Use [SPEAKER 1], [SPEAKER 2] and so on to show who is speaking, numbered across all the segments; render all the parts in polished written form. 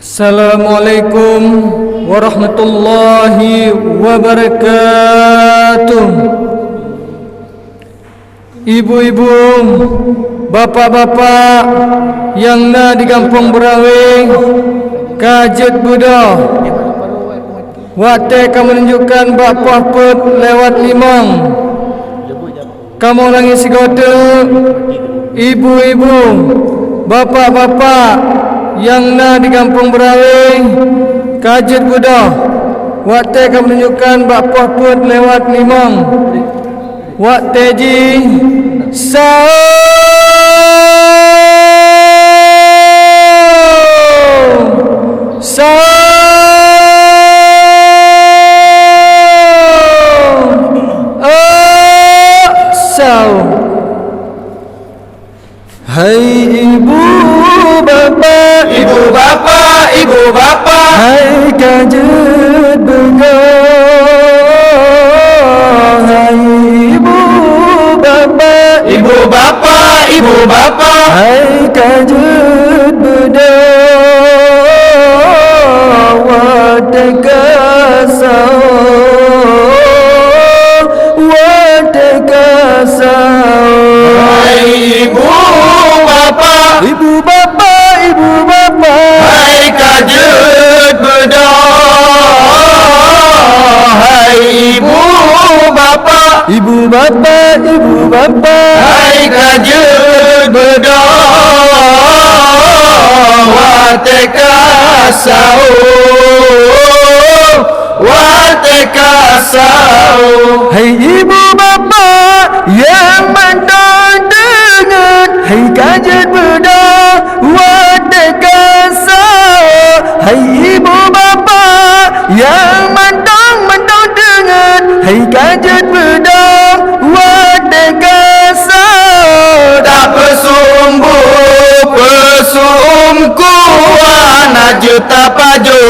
[SPEAKER 1] Assalamualaikum warahmatullahi wabarakatuh. Ibu-ibu, bapa-bapa yang na di kampung Berawing, kajet Buddha, waktu kamu menunjukkan bapa put lewat limang. Kamu orang isi kota, ibu-ibu, bapa-bapa yang na di kampung Berawing, kajet Buddha, waktu kamu menunjukkan bapa put lewat limang. Waktu ji sahur, sahur, sahur. Hai ibu bapa,
[SPEAKER 2] Ibu bapa, ibu bapa,
[SPEAKER 1] hai kajet Buddha, hai ibu bapa,
[SPEAKER 2] ibu bapa, ibu bapa,
[SPEAKER 1] hai kajet Buddha, wataka sahur, wataka sahur.
[SPEAKER 2] hai ibu bapa,
[SPEAKER 1] Ibu bapa, ibu bapa,
[SPEAKER 2] hai kajet Buddha, hai ibu bapa,
[SPEAKER 1] ibu bapa, ibu bapa,
[SPEAKER 2] hai kajet Buddha, wateka sahur, wateka sahur.
[SPEAKER 1] hai ibu bapa yang mendengar, hai kajet Buddha, wateka sahur. Hai ibu bapa yang mendengar, hai kajet Buddha, wateka sahur.
[SPEAKER 2] Tak pesumbu pesumku anak juta paju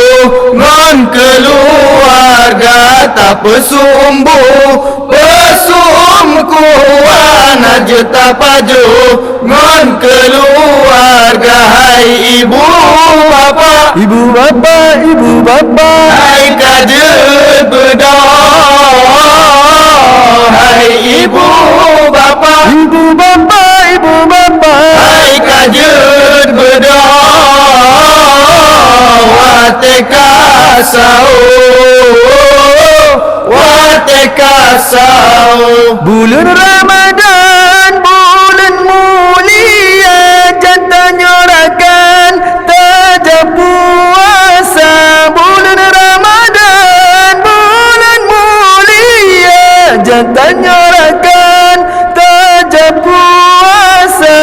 [SPEAKER 2] ngon keluarga. Tak pesumbu pesumku anak juta paju ngon keluarga. Hai ibu bapa,
[SPEAKER 1] Ibu bapa, ibu bapa,
[SPEAKER 2] hai kajet Buddha, hai ibu bapa,
[SPEAKER 1] ibu bapa, ibu bapa,
[SPEAKER 2] hai kajet Buddha, wateka sahur, wateka sahur.
[SPEAKER 1] bulan Ramadhan, bulan mulia, jantan nyorakan tajam puasa. Bulan Ramadhan, bulan mulia, jantan nyorakan tajam puasa.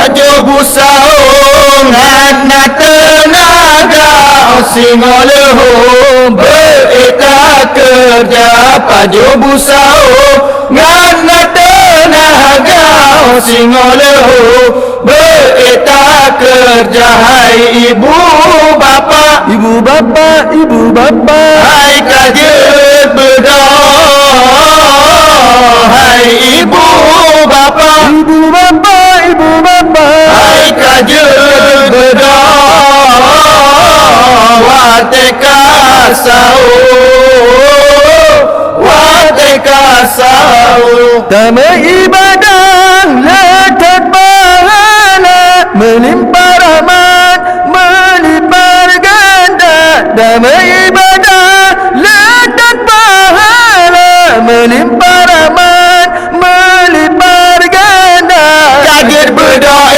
[SPEAKER 2] Paju busaung ngana tenaga singoleho berita kerja. Paju busaung ngana tenaga singoleho berita kerja. Hai ibu bapa,
[SPEAKER 1] Ibu bapa, ibu bapa,
[SPEAKER 2] hai kajet Buddha, hai ibu bapa,
[SPEAKER 1] ibu bapa, ibu bapa,
[SPEAKER 2] hai kajet Buddha, wateka sahur, wateka sahur.
[SPEAKER 1] damai ibadah lekat pahala, melimpah rahmat, melimpah ganda. Damai ibadah lekat pahala, melimpah rahmat, melimpah ganda.
[SPEAKER 2] Kaget berdoa,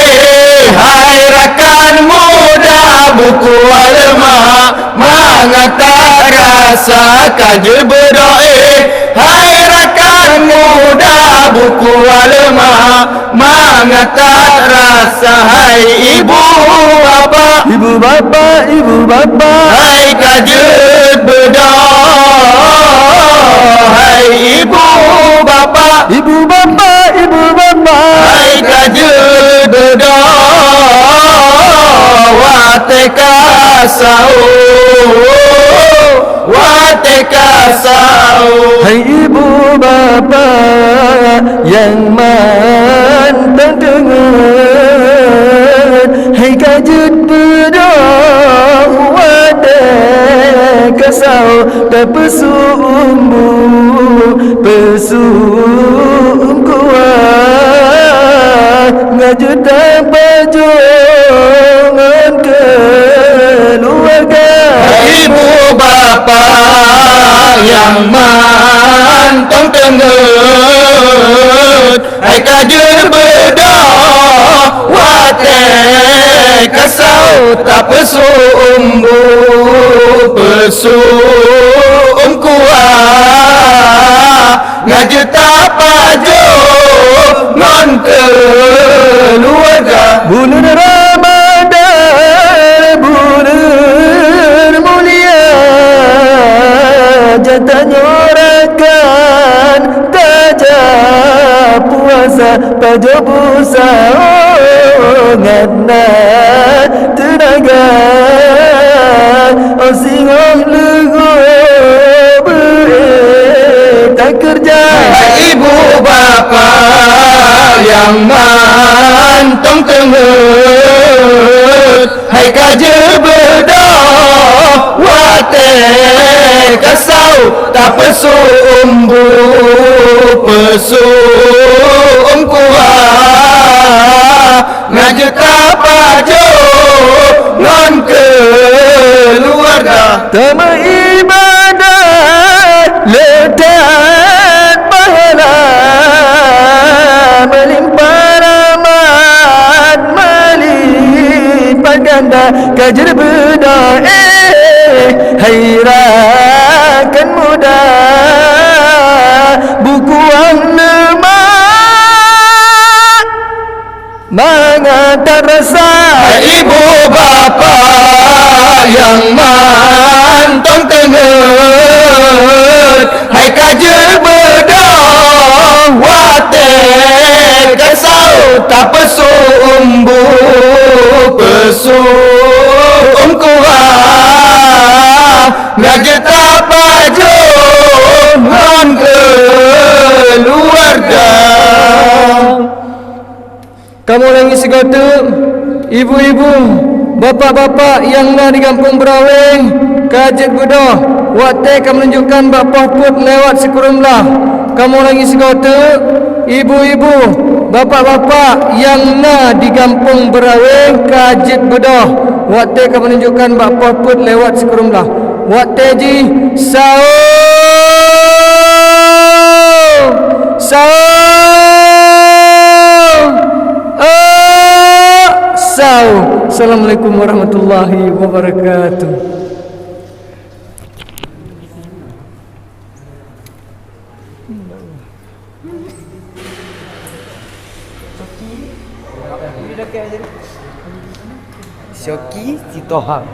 [SPEAKER 2] hai rakan muda, buku alma mengata rasa. Kaget berdoa, hai rakan muda, buku alma mengata rasa. Hai ibu bapa,
[SPEAKER 1] Ibu bapa, ibu bapa,
[SPEAKER 2] hai kajet berdoa, hai ibu bapa,
[SPEAKER 1] ibu bapa, ibu bapa,
[SPEAKER 2] hai kajet berdoa, wateka sahur, wateka sahur.
[SPEAKER 1] hai ibu bapa yang mantan dengar, Hai kajut bedah Wadah kasau Dan pesumbu Pesum kuat Ngajutan perjuangan keluarga.
[SPEAKER 2] Ibu bapa yang mantong tengut, hai kajur bedah wate kasau tak pesumbu pesum kuat ngaju tak paju non keluarga.
[SPEAKER 1] Bulan Ramadhan bulan mulia jatah nyorakan tajam puasa pajo busa ngana tenaga singong lugu tak kerja.
[SPEAKER 2] Ibu bapa yang mantong tengut, hai kajur bedah wate kasau tak pesumbu pesum kuat ngaju tak paju non keluarga.
[SPEAKER 1] Tama ibadat letak pahala melimpah rahmat melipat ganda kajur bedah hairakan mudah buku ang lemak mengantar rasa.
[SPEAKER 2] Ibu bapa yang mantong tengut, hai kajur bedah wate kasau tak pesumbu pesum kuat ngaju tak paju non keluarga.
[SPEAKER 1] Kamu lagi segata, ibu-ibu, bapa-bapa yang nak di kampung berawing, kajet budah, waktu kamu menunjukkan bapa put lewat sekurumlah. Kamu lagi segata, ibu-ibu, bapa-bapa yang nak di kampung berawing, kajet budah, waktu kamu menunjukkan bapa put lewat sekurumlah. Waktu ji sahur, sahur. Assalamualaikum warahmatullahi wabarakatuh. Syoki si Tohang.